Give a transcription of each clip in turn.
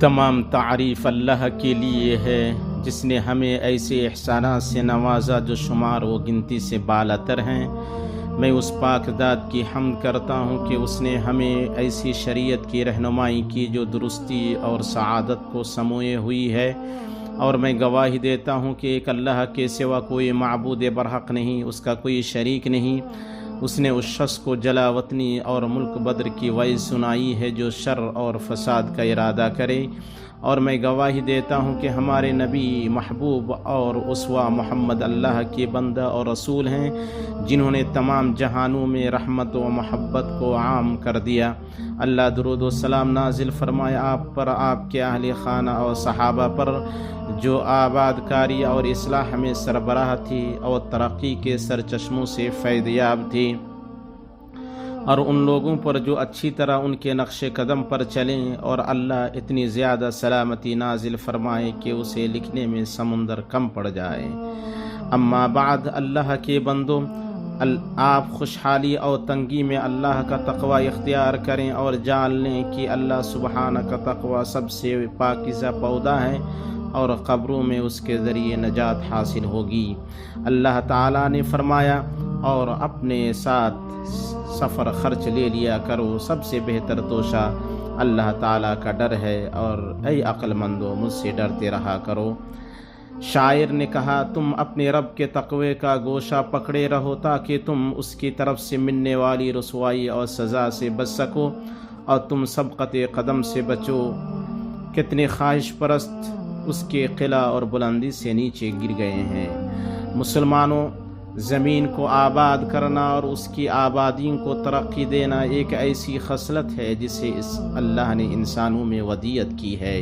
تمام تعریف اللہ کے لیے ہے جس نے ہمیں ایسے احسانات سے نوازا جو شمار و گنتی سے بالاتر ہیں۔ میں اس پاک ذات کی حمد کرتا ہوں کہ اس نے ہمیں ایسی شریعت کی رہنمائی کی جو درستی اور سعادت کو سموئے ہوئی ہے، اور میں گواہی دیتا ہوں کہ ایک اللہ کے سوا کوئی معبود برحق نہیں، اس کا کوئی شریک نہیں۔ اس نے اس شخص کو جلا وطنی اور ملک بدر کی وعظ سنائی ہے جو شر اور فساد کا ارادہ کرے، اور میں گواہی دیتا ہوں کہ ہمارے نبی محبوب اور اسوہ محمد اللہ کے بندہ اور رسول ہیں، جنہوں نے تمام جہانوں میں رحمت و محبت کو عام کر دیا۔ اللہ درود و سلام نازل فرمائے آپ پر، آپ کے اہل خانہ اور صحابہ پر، جو آباد کاری اور اصلاح میں سربراہ تھی اور ترقی کے سرچشموں سے فیض یاب تھی، اور ان لوگوں پر جو اچھی طرح ان کے نقش قدم پر چلیں، اور اللہ اتنی زیادہ سلامتی نازل فرمائے کہ اسے لکھنے میں سمندر کم پڑ جائے۔ اما بعد، اللہ کے بندوں، آپ خوشحالی اور تنگی میں اللہ کا تقوی اختیار کریں اور جان لیں کہ اللہ سبحانہ کا تقوی سب سے پاکیزہ پودا ہے، اور قبروں میں اس کے ذریعے نجات حاصل ہوگی۔ اللہ تعالیٰ نے فرمایا، اور اپنے ساتھ سفر خرچ لے لیا کرو، سب سے بہتر توشہ اللہ تعالیٰ کا ڈر ہے، اور اے عقل مندو مجھ سے ڈرتے رہا کرو۔ شاعر نے کہا، تم اپنے رب کے تقوی کا گوشہ پکڑے رہو تاکہ تم اس کی طرف سے ملنے والی رسوائی اور سزا سے بچ سکو، اور تم سبقت قدم سے بچو۔ کتنے خواہش پرست اس کے قلعہ اور بلندی سے نیچے گر گئے ہیں۔ مسلمانوں، زمین کو آباد کرنا اور اس کی آبادیوں کو ترقی دینا ایک ایسی خصلت ہے جسے اللہ نے انسانوں میں ودیعت کی ہے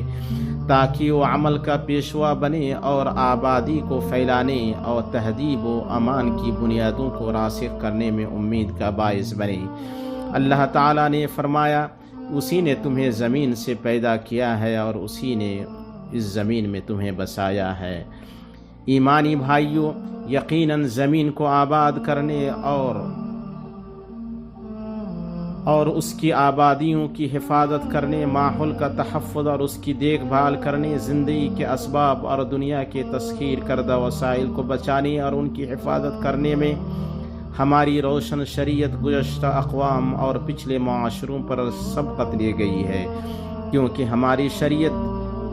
تاکہ وہ عمل کا پیشوا بنے اور آبادی کو پھیلانے اور تہذیب و امان کی بنیادوں کو راسخ کرنے میں امید کا باعث بنے۔ اللہ تعالیٰ نے فرمایا، اسی نے تمہیں زمین سے پیدا کیا ہے اور اسی نے اس زمین میں تمہیں بسایا ہے۔ ایمانی بھائیوں، یقیناً زمین کو آباد کرنے اور اس کی آبادیوں کی حفاظت کرنے، ماحول کا تحفظ اور اس کی دیکھ بھال کرنے، زندگی کے اسباب اور دنیا کے تسخیر کردہ وسائل کو بچانے اور ان کی حفاظت کرنے میں ہماری روشن شریعت گزشتہ اقوام اور پچھلے معاشروں پر سبقت لے گئی ہے، کیونکہ ہماری شریعت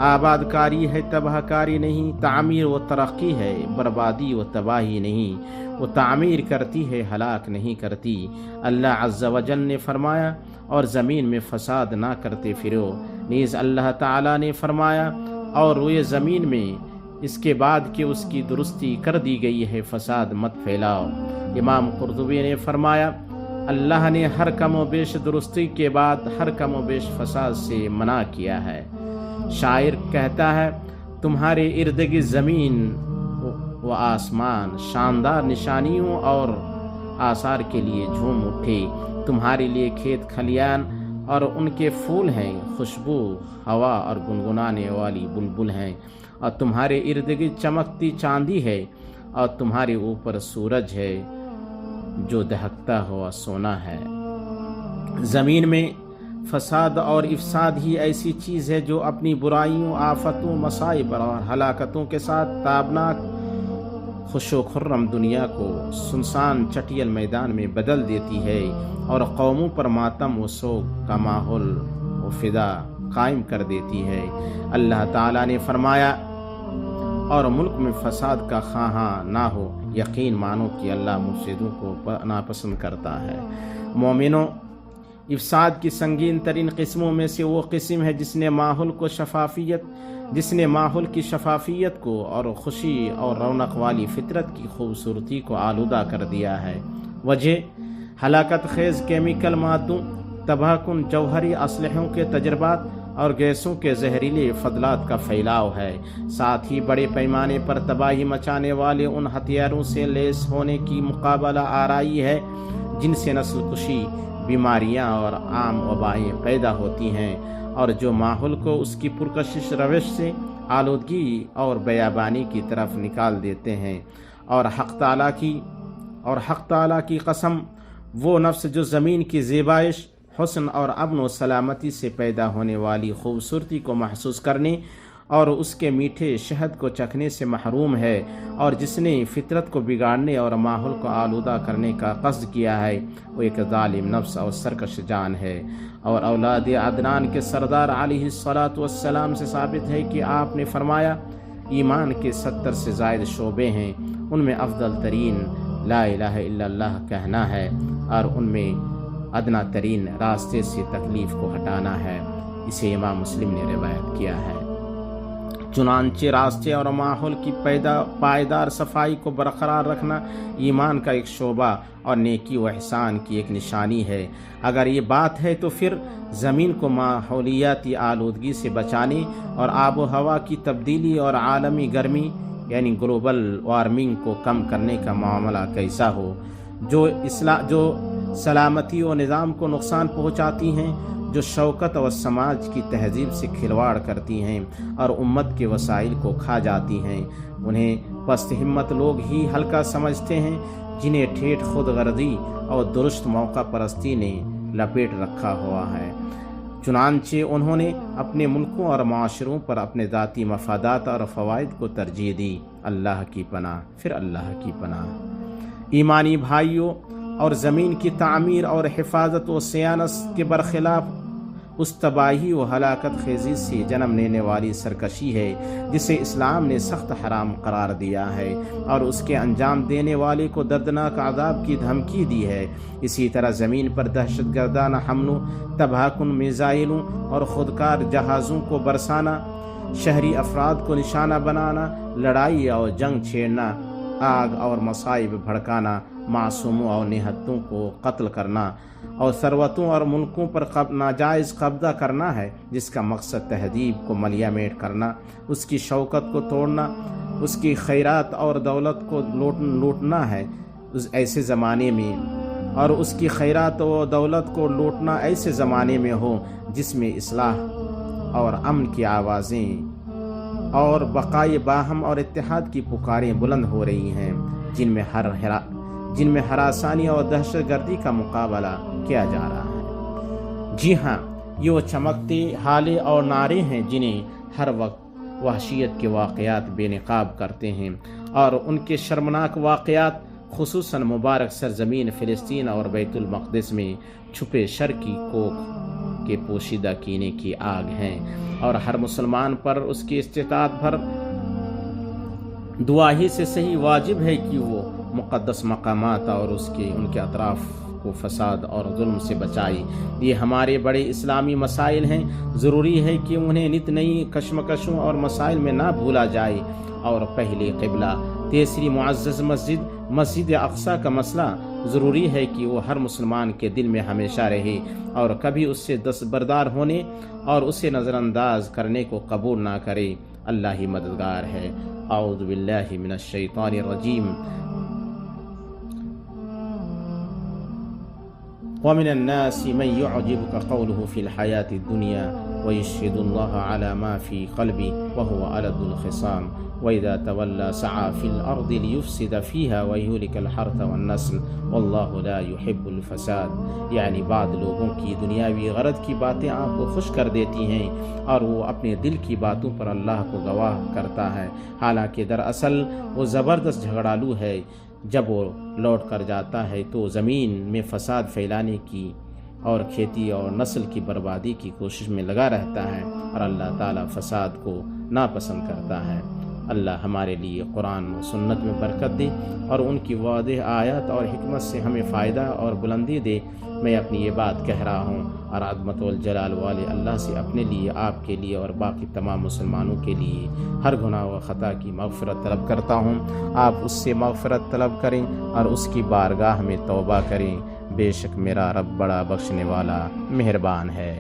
آباد کاری ہے، تباہ کاری نہیں، تعمیر و ترقی ہے، بربادی و تباہی نہیں۔ وہ تعمیر کرتی ہے، ہلاک نہیں کرتی۔ اللہ عز و جل نے فرمایا، اور زمین میں فساد نہ کرتے پھرو۔ نیز اللہ تعالیٰ نے فرمایا، اور روئے زمین میں اس کے بعد کہ اس کی درستی کر دی گئی ہے فساد مت پھیلاؤ۔ امام قرطبی نے فرمایا، اللہ نے ہر کم و بیش درستی کے بعد ہر کم و بیش فساد سے منع کیا ہے۔ شاعر کہتا ہے، تمہارے ارد گرد زمین و آسمان شاندار نشانیوں اور آثار کے لیے جھوم اٹھے، تمہارے لیے کھیت کھلیان اور ان کے پھول ہیں، خوشبو ہوا اور گنگنانے والی بلبل ہیں، اور تمہارے ارد گرد چمکتی چاندی ہے، اور تمہارے اوپر سورج ہے جو دہکتا ہوا سونا ہے۔ زمین میں فساد اور افساد ہی ایسی چیز ہے جو اپنی برائیوں، آفتوں، مصائب اور ہلاکتوں کے ساتھ تابناک خوش و خرم دنیا کو سنسان چٹیل میدان میں بدل دیتی ہے، اور قوموں پر ماتم و سوگ کا ماحول و فدا قائم کر دیتی ہے۔ اللہ تعالیٰ نے فرمایا، اور ملک میں فساد کا خواہاں نہ ہو، یقین مانو کہ اللہ مفسدوں کو ناپسند کرتا ہے۔ مومنوں، افساد کی سنگین ترین قسموں میں سے وہ قسم ہے جس نے ماحول کی شفافیت کو اور خوشی اور رونق والی فطرت کی خوبصورتی کو آلودہ کر دیا ہے۔ وجہ ہلاکت خیز کیمیکل مادوں، تباہ کن جوہری اسلحوں کے تجربات اور گیسوں کے زہریلے فضلات کا پھیلاؤ ہے، ساتھ ہی بڑے پیمانے پر تباہی مچانے والے ان ہتھیاروں سے لیس ہونے کی مقابلہ آرائی ہے جن سے نسل کشی، بیماریاں اور عام وبائیں پیدا ہوتی ہیں، اور جو ماحول کو اس کی پرکشش روش سے آلودگی اور بیابانی کی طرف نکال دیتے ہیں۔ اور حق تعالیٰ کی قسم، وہ نفس جو زمین کی زیبائش، حسن اور امن و سلامتی سے پیدا ہونے والی خوبصورتی کو محسوس کرنے اور اس کے میٹھے شہد کو چکھنے سے محروم ہے، اور جس نے فطرت کو بگاڑنے اور ماحول کو آلودہ کرنے کا قصد کیا ہے وہ ایک ظالم نفس اور سرکش جان ہے۔ اور اولاد عدنان کے سردار علیہ السلام سے ثابت ہے کہ آپ نے فرمایا، ایمان کے 70 سے زائد شعبے ہیں، ان میں افضل ترین لا الہ الا اللہ کہنا ہے، اور ان میں ادنا ترین راستے سے تکلیف کو ہٹانا ہے۔ اسے امام مسلم نے روایت کیا ہے۔ چنانچہ راستے اور ماحول کی پائیدار صفائی کو برقرار رکھنا ایمان کا ایک شعبہ اور نیکی و احسان کی ایک نشانی ہے۔ اگر یہ بات ہے تو پھر زمین کو ماحولیاتی آلودگی سے بچانے اور آب و ہوا کی تبدیلی اور عالمی گرمی یعنی گلوبل وارمنگ کو کم کرنے کا معاملہ کیسا ہو، جو سلامتی و نظام کو نقصان پہنچاتی ہیں، جو شوکت و سماج کی تہذیب سے کھلواڑ کرتی ہیں اور امت کے وسائل کو کھا جاتی ہیں۔ انہیں پست ہمت لوگ ہی ہلکا سمجھتے ہیں، جنہیں ٹھیٹھ خود غرضی اور درست موقع پرستی نے لپیٹ رکھا ہوا ہے۔ چنانچہ انہوں نے اپنے ملکوں اور معاشروں پر اپنے ذاتی مفادات اور فوائد کو ترجیح دی۔ اللہ کی پناہ، پھر اللہ کی پناہ۔ ایمانی بھائیوں، اور زمین کی تعمیر اور حفاظت و صیانت کے برخلاف اس تباہی و ہلاکت خیزی سے جنم لینے والی سرکشی ہے جسے اسلام نے سخت حرام قرار دیا ہے، اور اس کے انجام دینے والے کو دردناک عذاب کی دھمکی دی ہے۔ اسی طرح زمین پر دہشت گردانہ حملوں، تباہ کن میزائلوں اور خودکار جہازوں کو برسانا، شہری افراد کو نشانہ بنانا، لڑائی اور جنگ چھیڑنا، آگ اور مصائب بھڑکانا، معصوموں اور نہتوں کو قتل کرنا، اور ثروتوں اور ملکوں پر ناجائز قبضہ کرنا ہے، جس کا مقصد تہذیب کو ملیا میٹ کرنا، اس کی شوکت کو توڑنا، اس کی خیرات اور دولت کو لوٹنا ہے ایسے زمانے میں، اور اس کی خیرات و دولت کو لوٹنا ایسے زمانے میں ہو جس میں اصلاح اور امن کی آوازیں اور بقائے باہم اور اتحاد کی پکاریں بلند ہو رہی ہیں، جن میں ہراسانی اور دہشت گردی کا مقابلہ کیا جا رہا ہے۔ جی ہاں، یہ وہ چمکتے حالے اور نعرے ہیں جنہیں ہر وقت وحشیت کے واقعات بے نقاب کرتے ہیں، اور ان کے شرمناک واقعات خصوصاً مبارک سرزمین فلسطین اور بیت المقدس میں چھپے شر کی کوکھ کے پوشیدہ کینے کی آگ ہیں، اور ہر مسلمان پر اس کی استطاعت بھر دعا ہی سے صحیح واجب ہے کہ وہ مقدس مقامات اور ان کے اطراف کو فساد اور ظلم سے بچائے۔ یہ ہمارے بڑے اسلامی مسائل ہیں، ضروری ہے کہ انہیں نت نئی کشمکشوں اور مسائل میں نہ بھولا جائے، اور پہلے قبلہ، تیسری معزز مسجد اقصی کا مسئلہ ضروری ہے کہ وہ ہر مسلمان کے دل میں ہمیشہ رہے، اور کبھی اس سے دستبردار ہونے اور اسے نظر انداز کرنے کو قبول نہ کرے۔ اللہ ہی مددگار ہے۔ اعوذ باللہ من الشیطان الرجیم۔ ومن الناس من يعجبك قوله في الحياة الدنيا ويشهد الله على ما في قلبه وهو ألد الخصام وإذا تولى سعى في الأرض ليفسد فيها ويهلك الحرث والنسل والله لا يحب الفساد۔ یعنی بعض لوگوں کی دنیاوی غرض کی باتیں آپ کو خوش کر دیتی ہیں، اور وہ اپنے دل کی باتوں پر اللہ کو گواہ کرتا ہے، حالانکہ دراصل وہ زبردست جھگڑالو ہے۔ جب وہ لوٹ کر جاتا ہے تو زمین میں فساد پھیلانے کی اور کھیتی اور نسل کی بربادی کی کوشش میں لگا رہتا ہے، اور اللہ تعالیٰ فساد کو ناپسند کرتا ہے۔ اللہ ہمارے لیے قرآن و سنت میں برکت دے، اور ان کی واضح آیات اور حکمت سے ہمیں فائدہ اور بلندی دے۔ میں اپنی یہ بات کہہ رہا ہوں، اور عظمت والجلال والے اللہ سے اپنے لیے، آپ کے لیے اور باقی تمام مسلمانوں کے لیے ہر گناہ و خطا کی مغفرت طلب کرتا ہوں۔ آپ اس سے مغفرت طلب کریں اور اس کی بارگاہ میں توبہ کریں، بے شک میرا رب بڑا بخشنے والا مہربان ہے۔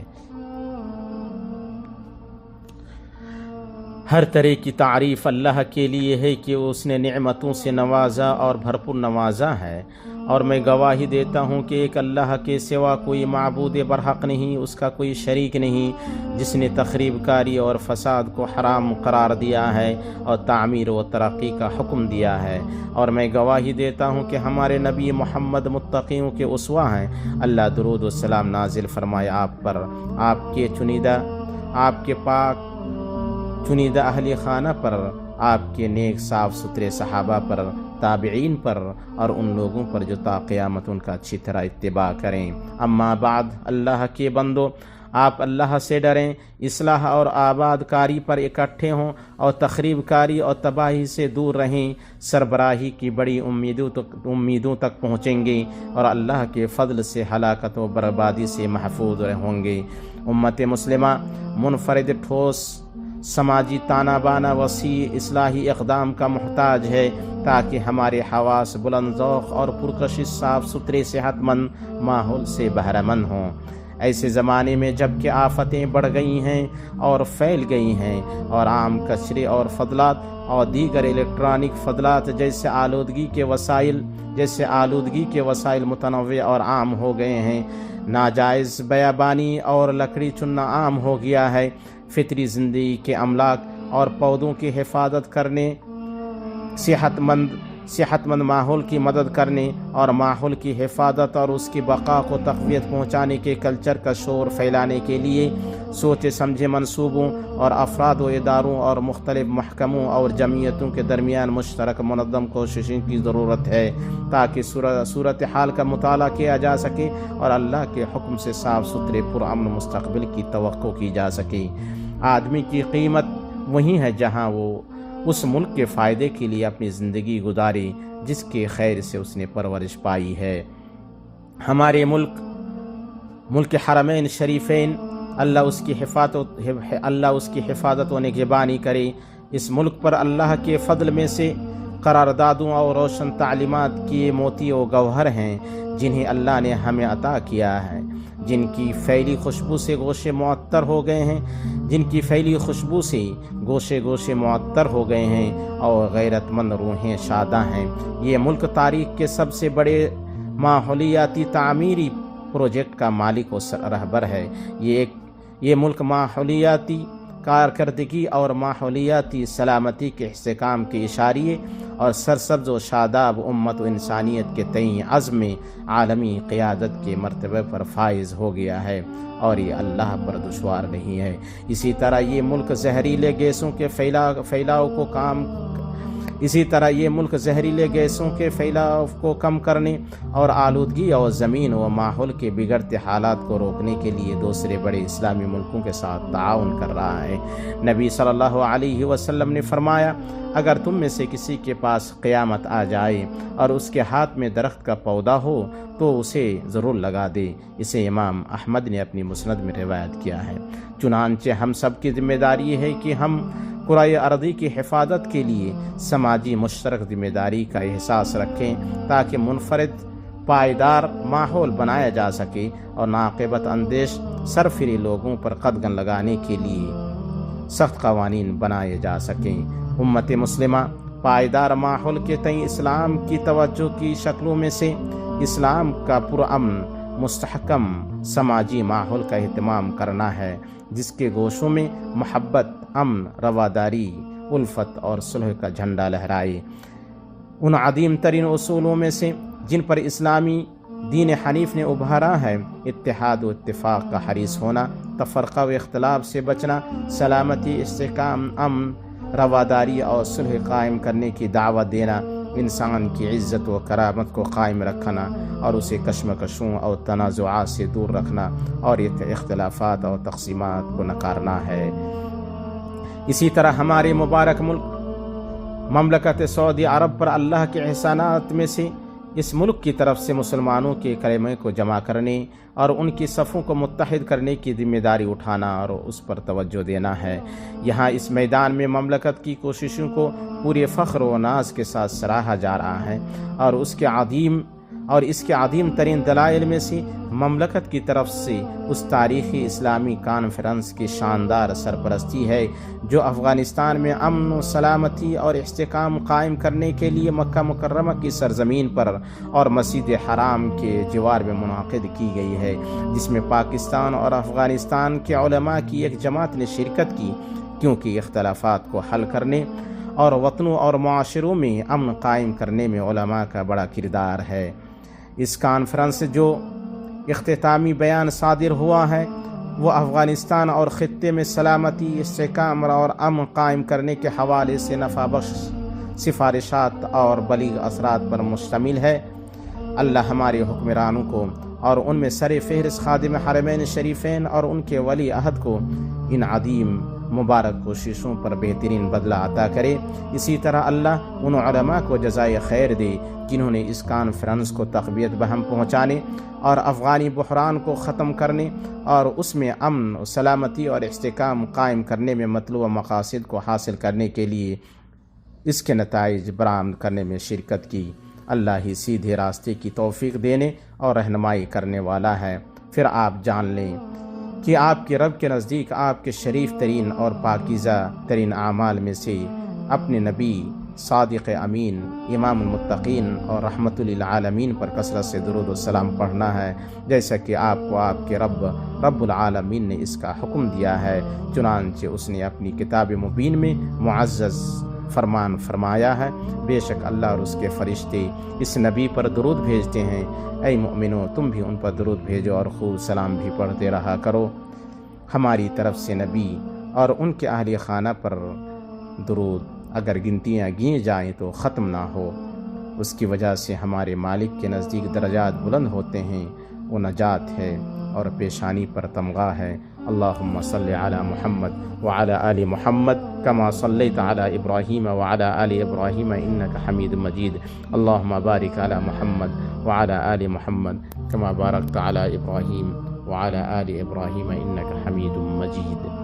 ہر طرح کی تعریف اللہ کے لیے ہے کہ اس نے نعمتوں سے نوازا اور بھرپور نوازا ہے، اور میں گواہی دیتا ہوں کہ ایک اللہ کے سوا کوئی معبود برحق نہیں، اس کا کوئی شریک نہیں، جس نے تخریب کاری اور فساد کو حرام قرار دیا ہے اور تعمیر و ترقی کا حکم دیا ہے، اور میں گواہی دیتا ہوں کہ ہمارے نبی محمد متقیوں کے اسوہ ہیں۔ اللہ درود و سلام نازل فرمائے آپ پر، آپ کے پاک چنیدہ اہل خانہ پر، آپ کے نیک صاف ستھرے صحابہ پر، تابعین پر، اور ان لوگوں پر جو تا قیامت ان کا اچھی طرح اتباع کریں۔ اما بعد، اللہ کے بندو، آپ اللہ سے ڈریں، اصلاح اور آباد کاری پر اکٹھے ہوں اور تخریب کاری اور تباہی سے دور رہیں۔ سربراہی کی بڑی امیدوں تک پہنچیں گے اور اللہ کے فضل سے ہلاکت و بربادی سے محفوظ ہوں گے۔ امت مسلمہ منفرد ٹھوس سماجی تانا بانا وسیع اصلاحی اقدام کا محتاج ہے تاکہ ہمارے حواس بلند ذوق اور پرکشش صاف ستھرے صحت مند ماحول سے بہرہ مند ہوں۔ ایسے زمانے میں جب کہ آفتیں بڑھ گئی ہیں اور پھیل گئی ہیں، اور عام کچرے اور فضلات اور دیگر الیکٹرانک فضلات جیسے آلودگی کے وسائل متنوع اور عام ہو گئے ہیں، ناجائز بیابانی اور لکڑی چننا عام ہو گیا ہے، فطری زندگی کے املاک اور پودوں کی حفاظت کرنے، صحت مند ماحول کی مدد کرنے اور ماحول کی حفاظت اور اس کی بقا کو تقویت پہنچانے کے کلچر کا شور پھیلانے کے لیے سوچے سمجھے منصوبوں اور افراد و اداروں اور مختلف محکموں اور جمعیتوں کے درمیان مشترک منظم کوششوں کی ضرورت ہے تاکہ صورتحال کا مطالعہ کیا جا سکے اور اللہ کے حکم سے صاف ستھرے پرامن مستقبل کی توقع کی جا سکے۔ آدمی کی قیمت وہیں ہے جہاں وہ اس ملک کے فائدے کے لیے اپنی زندگی گزارے جس کے خیر سے اس نے پرورش پائی ہے۔ ہمارے ملک حرمین شریفین، اللہ اس کی حفاظت و نگہبانی کرے۔ اس ملک پر اللہ کے فضل میں سے قراردادوں اور روشن تعلیمات کی موتی و گوہر ہیں جنہیں اللہ نے ہمیں عطا کیا ہے، جن کی پھیلی خوشبو سے گوشے معطر ہو گئے ہیں اور غیرت مند روحیں شاداں ہیں۔ یہ ملک تاریخ کے سب سے بڑے ماحولیاتی تعمیری پروجیکٹ کا مالک و رہبر ہے۔ یہ ملک ماحولیاتی کارکردگی اور ماحولیاتی سلامتی کے استحکام کے اشاریے اور سرسبز و شاداب امت و انسانیت کے تئیں عزم عالمی قیادت کے مرتبے پر فائز ہو گیا ہے اور یہ اللہ پر دشوار نہیں ہے۔ اسی طرح یہ ملک زہریلے گیسوں کے پھیلاؤ کو کم کرنے اور آلودگی اور زمین و ماحول کے بگڑتے حالات کو روکنے کے لیے دوسرے بڑے اسلامی ملکوں کے ساتھ تعاون کر رہا ہے۔ نبی صلی اللہ علیہ وسلم نے فرمایا، اگر تم میں سے کسی کے پاس قیامت آ جائے اور اس کے ہاتھ میں درخت کا پودا ہو تو اسے ضرور لگا دے۔ اسے امام احمد نے اپنی مسند میں روایت کیا ہے۔ چنانچہ ہم سب کی ذمہ داری ہے کہ ہم کرۂ ارضی کی حفاظت کے لیے سماجی مشترک ذمہ داری کا احساس رکھیں تاکہ منفرد پائیدار ماحول بنایا جا سکے اور ناقابت اندیش سرفری لوگوں پر قدغن لگانے کے لیے سخت قوانین بنائے جا سکیں۔ امت مسلمہ پائیدار ماحول کے تئیں اسلام کی توجہ کی شکلوں میں سے اسلام کا پرامن مستحکم سماجی ماحول کا اہتمام کرنا ہے جس کے گوشوں میں محبت، امن، رواداری، الفت اور صلح کا جھنڈا لہرائے۔ ان عظیم ترین اصولوں میں سے جن پر اسلامی دین حنیف نے ابھارا ہے اتحاد و اتفاق کا حریص ہونا، تفرقہ و اختلاف سے بچنا، سلامتی، استحکام، امن، رواداری اور صلح قائم کرنے کی دعوت دینا، انسان کی عزت و کرامت کو قائم رکھنا اور اسے کشمکشوں اور تنازعات سے دور رکھنا اور اختلافات اور تقسیمات کو نکارنا ہے۔ اسی طرح ہمارے مبارک ملک مملکت سعودی عرب پر اللہ کے احسانات میں سے اس ملک کی طرف سے مسلمانوں کے کلمے کو جمع کرنے اور ان کی صفوں کو متحد کرنے کی ذمہ داری اٹھانا اور اس پر توجہ دینا ہے۔ یہاں اس میدان میں مملکت کی کوششوں کو پورے فخر و ناز کے ساتھ سراہا جا رہا ہے اور اس کے عظیم اور اس کے عظیم ترین دلائل میں سے مملکت کی طرف سے اس تاریخی اسلامی کانفرنس کی شاندار سرپرستی ہے جو افغانستان میں امن و سلامتی اور استحکام قائم کرنے کے لیے مکہ مکرمہ کی سرزمین پر اور مسجد حرام کے جوار میں منعقد کی گئی ہے، جس میں پاکستان اور افغانستان کے علماء کی ایک جماعت نے شرکت کی، کیونکہ اختلافات کو حل کرنے اور وطنوں اور معاشروں میں امن قائم کرنے میں علماء کا بڑا کردار ہے۔ اس کانفرنس سے جو اختتامی بیان صادر ہوا ہے وہ افغانستان اور خطے میں سلامتی، استحکام اور امن قائم کرنے کے حوالے سے نفع بخش سفارشات اور بلیغ اثرات پر مشتمل ہے۔ اللہ ہمارے حکمرانوں کو اور ان میں سر فہرست خادم حرمین شریفین اور ان کے ولی عہد کو ان عظیم مبارک کوششوں پر بہترین بدلہ عطا کرے۔ اسی طرح اللہ ان علماء کو جزائے خیر دے جنہوں نے اس کانفرنس کو تقویت بہم پہنچانے اور افغانی بحران کو ختم کرنے اور اس میں امن، سلامتی اور استحکام قائم کرنے میں مطلوبہ مقاصد کو حاصل کرنے کے لیے اس کے نتائج برآمد کرنے میں شرکت کی۔ اللہ ہی سیدھے راستے کی توفیق دینے اور رہنمائی کرنے والا ہے۔ پھر آپ جان لیں کہ آپ کے رب کے نزدیک آپ کے شریف ترین اور پاکیزہ ترین اعمال میں سے اپنے نبی صادق امین، امام المتقین اور رحمت للعالمین پر کثرت سے درود و سلام پڑھنا ہے، جیسا کہ آپ کو آپ کے رب العالمین نے اس کا حکم دیا ہے۔ چنانچہ اس نے اپنی کتاب مبین میں معزز فرمان فرمایا ہے، بے شک اللہ اور اس کے فرشتے اس نبی پر درود بھیجتے ہیں۔ اے مومنو، تم بھی ان پر درود بھیجو اور خوب سلام بھی پڑھتے رہا کرو۔ ہماری طرف سے نبی اور ان کے اہل خانہ پر درود اگر گنتیاں گیں جائیں تو ختم نہ ہو، اس کی وجہ سے ہمارے مالک کے نزدیک درجات بلند ہوتے ہیں، وہ نجات ہے اور پیشانی پر تمغہ ہے۔ اللہم صلی علی محمد وعلی آل محمد کما صلیت علی ابراہیم وعلی آل ابراہیم انک حمید مجید۔ اللہم بارک علی محمد وعلی آل محمد کما بارکت علی ابراہیم وعلی آل ابراہیم انک حمید مجید۔